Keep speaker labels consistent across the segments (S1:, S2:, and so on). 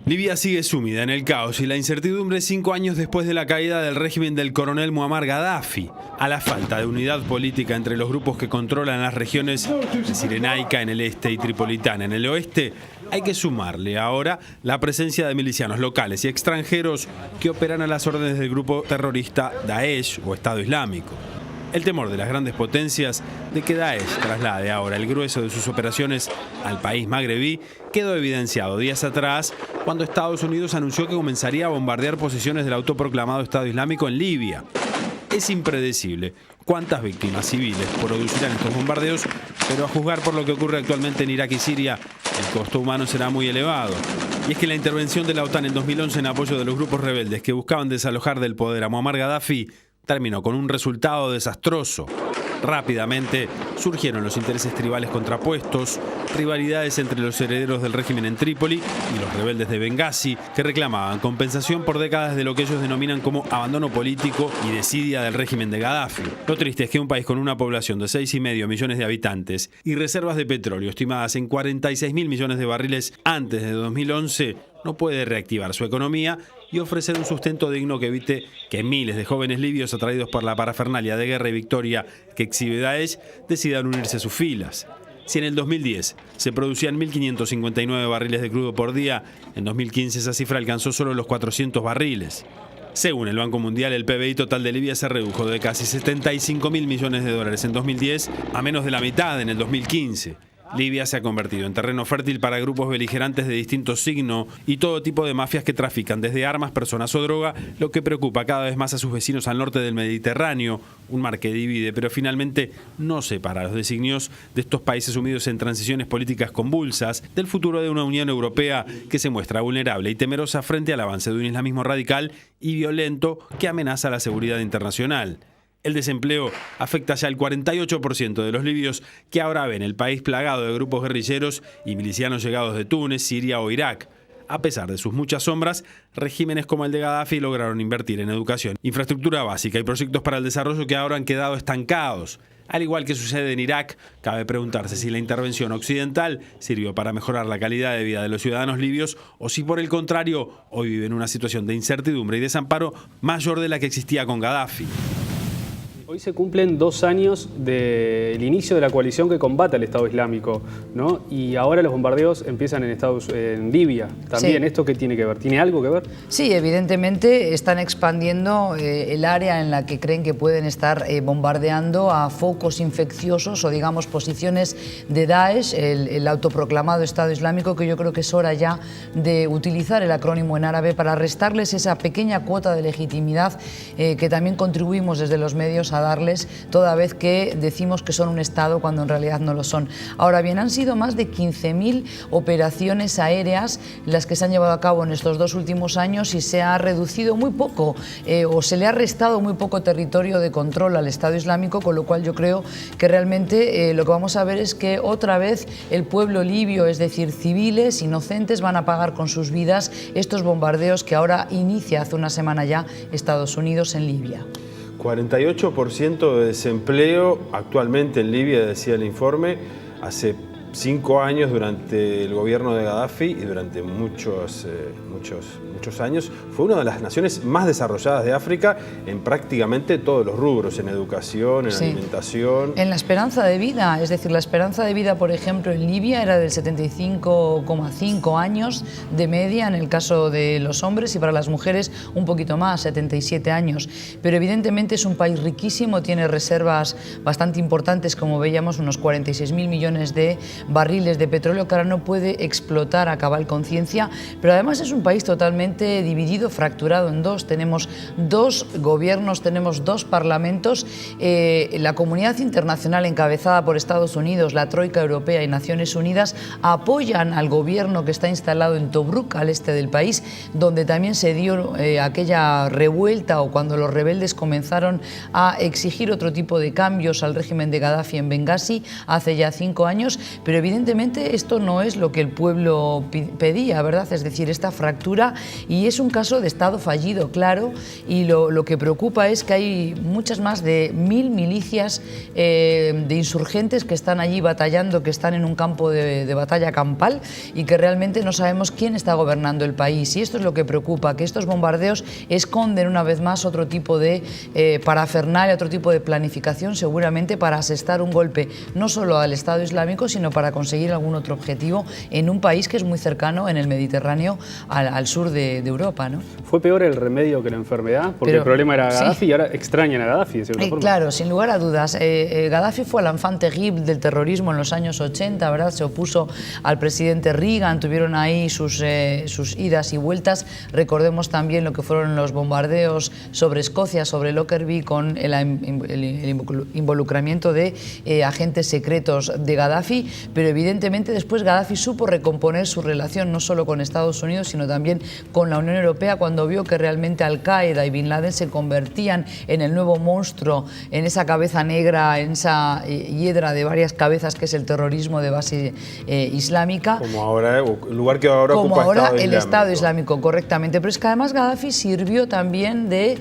S1: Libia sigue sumida en el caos y la incertidumbre 5 años después de la caída del régimen del coronel Muammar Gaddafi. A la falta de unidad política entre los grupos que controlan las regiones de Cirenaica en el este y Tripolitana en el oeste, hay que sumarle ahora la presencia de milicianos locales y extranjeros que operan a las órdenes del grupo terrorista Daesh o Estado Islámico. El temor de las grandes potencias de que Daesh traslade ahora el grueso de sus operaciones al país magrebí quedó evidenciado días atrás cuando Estados Unidos anunció que comenzaría a bombardear posiciones del autoproclamado Estado Islámico en Libia. Es impredecible cuántas víctimas civiles producirán estos bombardeos, pero a juzgar por lo que ocurre actualmente en Irak y Siria, el costo humano será muy elevado. Y es que la intervención de la OTAN en 2011 en apoyo de los grupos rebeldes que buscaban desalojar del poder a Muammar Gaddafi terminó con un resultado desastroso. Rápidamente surgieron los intereses tribales contrapuestos, rivalidades entre los herederos del régimen en Trípoli y los rebeldes de Bengasi, que reclamaban compensación por décadas de lo que ellos denominan como abandono político y desidia del régimen de Gaddafi. Lo triste es que un país con una población de 6,5 millones de habitantes y reservas de petróleo estimadas en 46.000 millones de barriles antes de 2011 no puede reactivar su economía y ofrecer un sustento digno que evite que miles de jóvenes libios atraídos por la parafernalia de guerra y victoria que exhibe Daesh decidan unirse a sus filas. Si en el 2010 se producían 1.559 barriles de crudo por día, en 2015 esa cifra alcanzó solo los 400 barriles. Según el Banco Mundial, el PBI total de Libia se redujo de casi 75.000 millones de dólares en 2010 a menos de la mitad en el 2015. Libia se ha convertido en terreno fértil para grupos beligerantes de distinto signo y todo tipo de mafias que trafican desde armas, personas o droga, lo que preocupa cada vez más a sus vecinos al norte del Mediterráneo, un mar que divide, pero finalmente no separa a los designios de estos países sumidos en transiciones políticas convulsas del futuro de una Unión Europea que se muestra vulnerable y temerosa frente al avance de un islamismo radical y violento que amenaza la seguridad internacional. El desempleo afecta ya al 48% de los libios que ahora ven el país plagado de grupos guerrilleros y milicianos llegados de Túnez, Siria o Irak. A pesar de sus muchas sombras, regímenes como el de Gaddafi lograron invertir en educación, infraestructura básica y proyectos para el desarrollo que ahora han quedado estancados. Al igual que sucede en Irak, cabe preguntarse si la intervención occidental sirvió para mejorar la calidad de vida de los ciudadanos libios o si por el contrario hoy viven una situación de incertidumbre y desamparo mayor de la que existía con Gaddafi.
S2: Hoy se cumplen 2 años del inicio de la coalición que combate al Estado Islámico, ¿no? Y ahora los bombardeos empiezan en Libia. También, sí. ¿Esto qué tiene que ver? ¿Tiene algo que ver?
S3: Sí, evidentemente están expandiendo el área en la que creen que pueden estar bombardeando a focos infecciosos o digamos posiciones de Daesh, el autoproclamado Estado Islámico, que yo creo que es hora ya de utilizar el acrónimo en árabe para restarles esa pequeña cuota de legitimidad que también contribuimos desde los medios a darles, toda vez que decimos que son un Estado cuando en realidad no lo son. Ahora bien, han sido más de 15.000 operaciones aéreas las que se han llevado a cabo en estos 2 últimos años y se ha reducido muy poco o se le ha restado muy poco territorio de control al Estado Islámico, con lo cual yo creo que realmente lo que vamos a ver es que otra vez el pueblo libio, es decir, civiles, inocentes, van a pagar con sus vidas estos bombardeos que ahora inicia hace una semana ya Estados Unidos en Libia.
S4: 48% de desempleo actualmente en Libia, decía el informe, hace 5 años durante el gobierno de Gaddafi y durante muchos años fue una de las naciones más desarrolladas de África en prácticamente todos los rubros, en educación, en alimentación.
S3: En la esperanza de vida, es decir, la esperanza de vida, por ejemplo, en Libia era del 75,5 años de media en el caso de los hombres y para las mujeres un poquito más, 77 años. Pero evidentemente es un país riquísimo, tiene reservas bastante importantes, como veíamos, unos 46.000 millones de barriles de petróleo que ahora no puede explotar a cabal conciencia, pero además es un país totalmente dividido, fracturado en 2. Tenemos 2 gobiernos, tenemos 2 parlamentos. La comunidad internacional encabezada por Estados Unidos, la Troika Europea y Naciones Unidas apoyan al gobierno que está instalado en Tobruk, al este del país, donde también se dio aquella revuelta o cuando los rebeldes comenzaron a exigir otro tipo de cambios al régimen de Gaddafi en Bengasi hace ya 5 años. pero evidentemente esto no es lo que el pueblo pedía, ¿verdad? Es decir, esta fractura, y es un caso de Estado fallido, claro, y lo que preocupa es que hay muchas más de 1000 milicias de insurgentes que están allí batallando, que están en un campo de batalla campal y que realmente no sabemos quién está gobernando el país. Y esto es lo que preocupa, que estos bombardeos esconden una vez más otro tipo de parafernalia, otro tipo de planificación, seguramente para asestar un golpe no solo al Estado Islámico, sino para conseguir algún otro objetivo en un país que es muy cercano en el Mediterráneo al sur de Europa, ¿no?
S2: ¿Fue peor el remedio que la enfermedad? Porque el problema era Gaddafi, sí. Y ahora extrañan a Gaddafi, de cierta forma.
S3: Claro, sin lugar a dudas. Gaddafi fue el enfant terrible del terrorismo en los años 80, ¿verdad? Se opuso al presidente Reagan, tuvieron ahí sus idas y vueltas. Recordemos también lo que fueron los bombardeos sobre Escocia, sobre Lockerbie, con el involucramiento de agentes secretos de Gaddafi, pero evidentemente después Gaddafi supo recomponer su relación no solo con Estados Unidos, sino también con la Unión Europea, cuando vio que realmente Al-Qaeda y Bin Laden se convertían en el nuevo monstruo, en esa cabeza negra, en esa hiedra de varias cabezas que es el terrorismo de base islámica.
S4: Como ahora, el lugar que ahora ocupa
S3: el Estado Islámico, correctamente. Pero es que además Gaddafi sirvió también de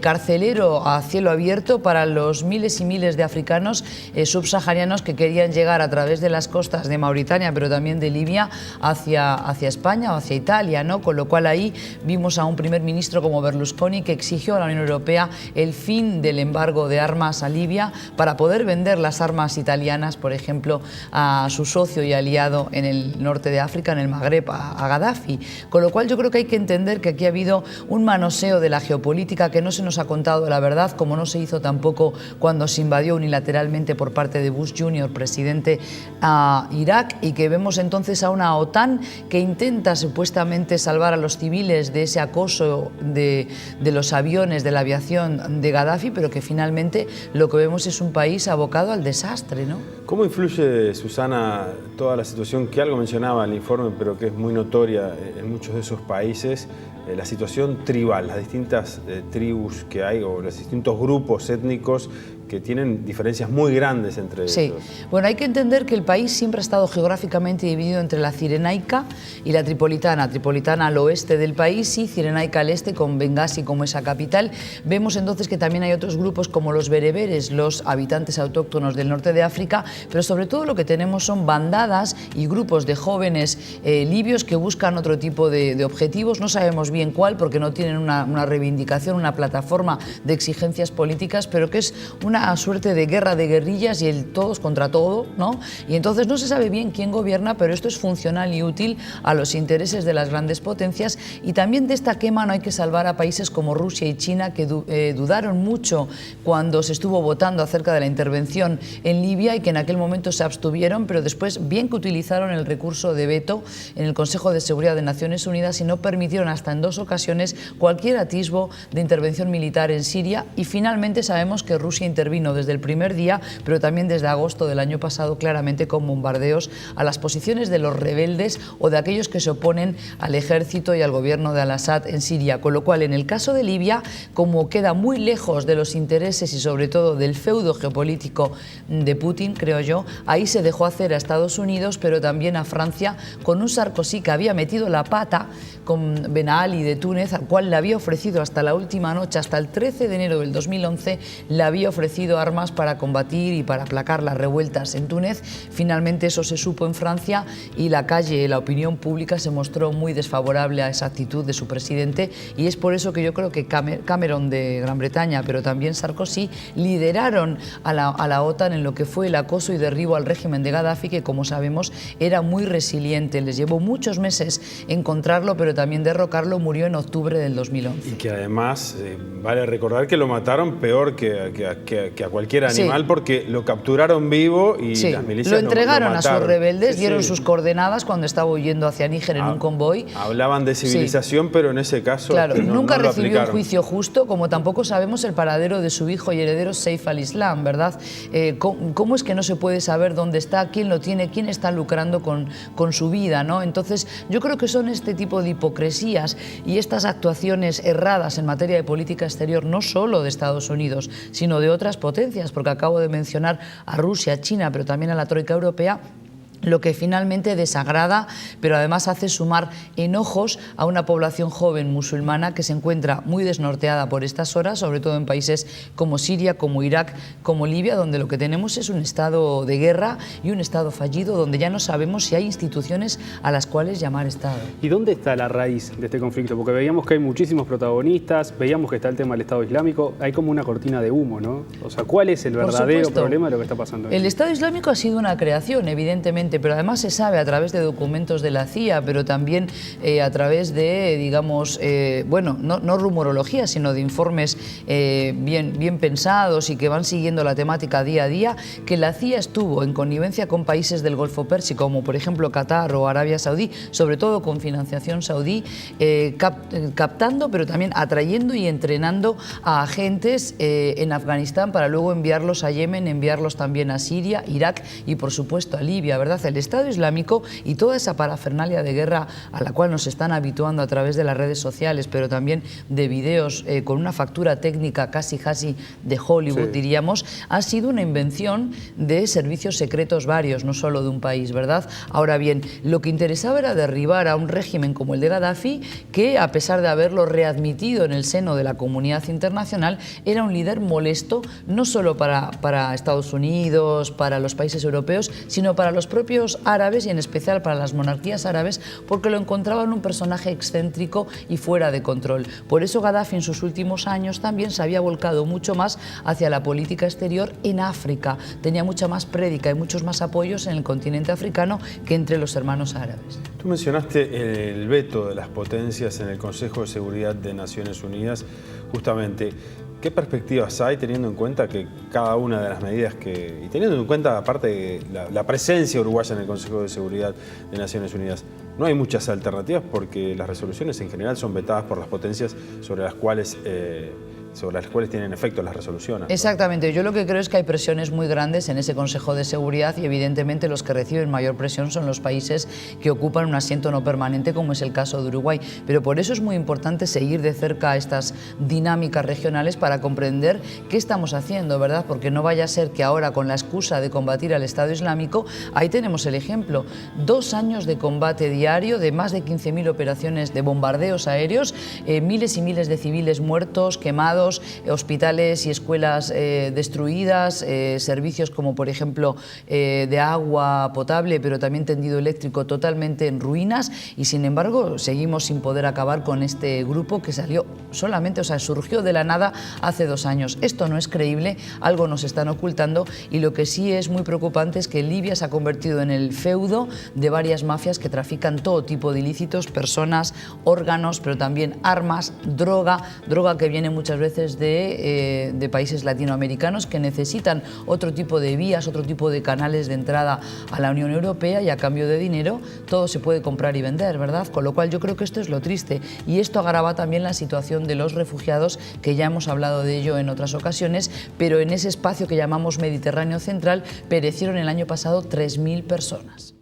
S3: carcelero a cielo abierto para los miles y miles de africanos subsaharianos que querían llegar a través de las costas de Mauritania, pero también de Libia, hacia España o hacia Italia, ¿no? Con lo cual ahí vimos a un primer ministro como Berlusconi que exigió a la Unión Europea el fin del embargo de armas a Libia para poder vender las armas italianas, por ejemplo, a su socio y aliado en el norte de África, en el Magreb, a Gaddafi. Con lo cual yo creo que hay que entender que aquí ha habido un manoseo de la geopolítica que no se nos ha contado la verdad, como no se hizo tampoco cuando se invadió unilateralmente por parte de Bush Jr., presidente, a Irak, y que vemos entonces a una OTAN que intenta supuestamente salvar a los civiles de ese acoso de los aviones, de la aviación de Gaddafi, pero que finalmente lo que vemos es un país abocado al desastre, ¿no?
S4: ¿Cómo influye, Susana, toda la situación que algo mencionaba el informe, pero que es muy notoria en muchos de esos países, la situación tribal, las distintas tribus que hay o los distintos grupos étnicos que tienen diferencias muy grandes entre ellos?
S3: Sí, bueno, hay que entender que el país siempre ha estado geográficamente dividido entre la Cirenaica y la Tripolitana. Tripolitana al oeste del país y Cirenaica al este, con Bengasi como esa capital. Vemos entonces que también hay otros grupos como los bereberes, los habitantes autóctonos del norte de África, pero sobre todo lo que tenemos son bandadas y grupos de jóvenes libios que buscan otro tipo de objetivos. No sabemos bien cuál, porque no tienen una reivindicación, una plataforma de exigencias políticas, pero que es una suerte de guerra de guerrillas y el todos contra todo, ¿no? Y entonces no se sabe bien quién gobierna, pero esto es funcional y útil a los intereses de las grandes potencias. Y también de esta quema no hay que salvar a países como Rusia y China, que dudaron mucho cuando se estuvo votando acerca de la intervención en Libia y que en aquel momento se abstuvieron, pero después bien que utilizaron el recurso de veto en el Consejo de Seguridad de Naciones Unidas y no permitieron hasta en 2 ocasiones cualquier atisbo de intervención militar en Siria. Y finalmente sabemos que Rusia intervino desde el primer día, pero también desde agosto del año pasado, claramente con bombardeos a las posiciones de los rebeldes o de aquellos que se oponen al ejército y al gobierno de Al-Assad en Siria. Con lo cual, en el caso de Libia, como queda muy lejos de los intereses y sobre todo del feudo geopolítico de Putin, creo yo, ahí se dejó hacer a Estados Unidos, pero también a Francia, con un Sarkozy que había metido la pata con Ben Ali de Túnez, al cual le había ofrecido hasta la última noche, hasta el 13 de enero del 2011, le había ofrecido armas para combatir y para aplacar las revueltas en Túnez. Finalmente eso se supo en Francia y la calle, la opinión pública se mostró muy desfavorable a esa actitud de su presidente, y es por eso que yo creo que Cameron de Gran Bretaña, pero también Sarkozy, lideraron a la OTAN en lo que fue el acoso y derribo al régimen de Gaddafi, que como sabemos era muy resiliente. Les llevó muchos meses encontrarlo, pero también derrocarlo. Murió en octubre del 2011.
S4: Y que además, vale recordar que lo mataron peor que a cualquier animal, sí, porque lo capturaron vivo y sí, las milicias
S3: lo entregaron
S4: lo
S3: a sus rebeldes,
S4: sí,
S3: dieron
S4: sí.
S3: sus coordenadas cuando estaba huyendo hacia Níger en un convoy.
S4: Hablaban de civilización, sí, pero en ese caso
S3: claro, nunca recibió un
S4: aplicaron.
S3: Juicio justo, como tampoco sabemos el paradero de su hijo y heredero Saif al-Islam, ¿verdad? ¿Cómo es que no se puede saber dónde está, quién lo tiene, quién está lucrando con su vida, ¿no? Entonces yo creo que son este tipo de hipocresías y estas actuaciones erradas en materia de política exterior, no solo de Estados Unidos, sino de otras potencias, porque acabo de mencionar a Rusia, a China, pero también a la troika europea, lo que finalmente desagrada, pero además hace sumar enojos a una población joven musulmana que se encuentra muy desnorteada por estas horas, sobre todo en países como Siria, como Irak, como Libia, donde lo que tenemos es un estado de guerra y un estado fallido, donde ya no sabemos si hay instituciones a las cuales llamar Estado.
S2: ¿Y dónde está la raíz de este conflicto? Porque veíamos que hay muchísimos protagonistas, veíamos que está el tema del Estado Islámico, hay como una cortina de humo, ¿no? O sea, ¿cuál es el verdadero problema de lo que está pasando aquí?
S3: El Estado Islámico ha sido una creación, evidentemente, pero además se sabe a través de documentos de la CIA, pero también a través de, digamos, bueno, no rumorología, sino de informes bien pensados y que van siguiendo la temática día a día, que la CIA estuvo en connivencia con países del Golfo Pérsico, como por ejemplo Qatar o Arabia Saudí, sobre todo con financiación saudí, captando, pero también atrayendo y entrenando a agentes en Afganistán para luego enviarlos a Yemen, enviarlos también a Siria, Irak y por supuesto a Libia, ¿verdad? El Estado Islámico y toda esa parafernalia de guerra a la cual nos están habituando a través de las redes sociales, pero también de videos con una factura técnica casi de Hollywood, diríamos, ha sido una invención de servicios secretos varios, no solo de un país, ¿verdad? Ahora bien, lo que interesaba era derribar a un régimen como el de Gaddafi, que a pesar de haberlo readmitido en el seno de la comunidad internacional, era un líder molesto, no solo para Estados Unidos, para los países europeos, sino para los propios árabes y en especial para las monarquías árabes, porque lo encontraban un personaje excéntrico y fuera de control. Por eso Gaddafi en sus últimos años también se había volcado mucho más hacia la política exterior en África. Tenía mucha más prédica y muchos más apoyos en el continente africano que entre los hermanos árabes.
S4: Tú mencionaste el veto de las potencias en el Consejo de Seguridad de Naciones Unidas. Justamente, ¿qué perspectivas hay teniendo en cuenta que cada una de las medidas y teniendo en cuenta aparte la presencia uruguaya en el Consejo de Seguridad de Naciones Unidas, no hay muchas alternativas porque las resoluciones en general son vetadas por las potencias sobre las cuales tienen efecto las resoluciones?
S3: Exactamente, yo lo que creo es que hay presiones muy grandes en ese Consejo de Seguridad y evidentemente los que reciben mayor presión son los países que ocupan un asiento no permanente, como es el caso de Uruguay. Pero por eso es muy importante seguir de cerca estas dinámicas regionales para comprender qué estamos haciendo, ¿verdad? Porque no vaya a ser que ahora, con la excusa de combatir al Estado Islámico, ahí tenemos el ejemplo, 2 años de combate diario, de más de 15.000 operaciones de bombardeos aéreos, miles y miles de civiles muertos, quemados, hospitales y escuelas destruidas, servicios como por ejemplo de agua potable, pero también tendido eléctrico totalmente en ruinas, y sin embargo seguimos sin poder acabar con este grupo que salió solamente, o sea, surgió de la nada hace 2 años. Esto no es creíble, algo nos están ocultando, y lo que sí es muy preocupante es que Libia se ha convertido en el feudo de varias mafias que trafican todo tipo de ilícitos, personas, órganos, pero también armas, droga que viene muchas veces de países latinoamericanos que necesitan otro tipo de vías, otro tipo de canales de entrada a la Unión Europea, y a cambio de dinero todo se puede comprar y vender, ¿verdad? Con lo cual yo creo que esto es lo triste, y esto agrava también la situación de los refugiados, que ya hemos hablado de ello en otras ocasiones, pero en ese espacio que llamamos Mediterráneo Central perecieron el año pasado 3.000 personas.